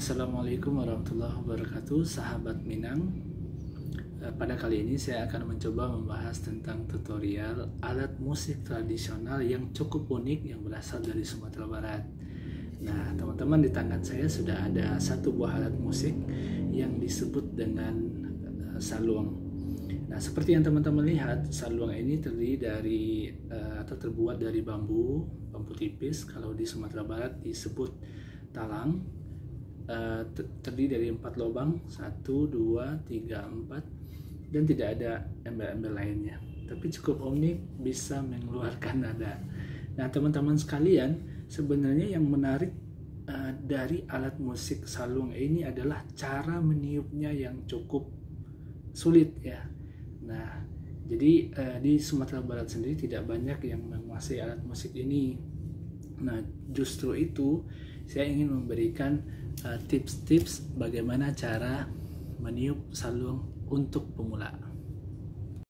Assalamualaikum warahmatullahi wabarakatuh, sahabat Minang. Pada kali ini saya akan mencoba membahas tentang tutorial alat musik tradisional yang cukup unik yang berasal dari Sumatera Barat. Nah, teman-teman, di tangan saya sudah ada satu buah alat musik yang disebut dengan saluang. Nah, seperti yang teman-teman lihat, saluang ini terdiri dari atau terbuat dari bambu tipis. Kalau di Sumatera Barat disebut talang. Terdiri dari 4 lubang, 1, 2, 3, 4, dan tidak ada embel-embel lainnya, tapi cukup unik, bisa mengeluarkan nada. Nah, teman-teman sekalian, sebenarnya yang menarik dari alat musik saluang ini adalah cara meniupnya yang cukup sulit ya. Nah, jadi di Sumatera Barat sendiri tidak banyak yang menguasai alat musik ini. Nah, justru itu saya ingin memberikan tips-tips bagaimana cara meniup saluang untuk pemula.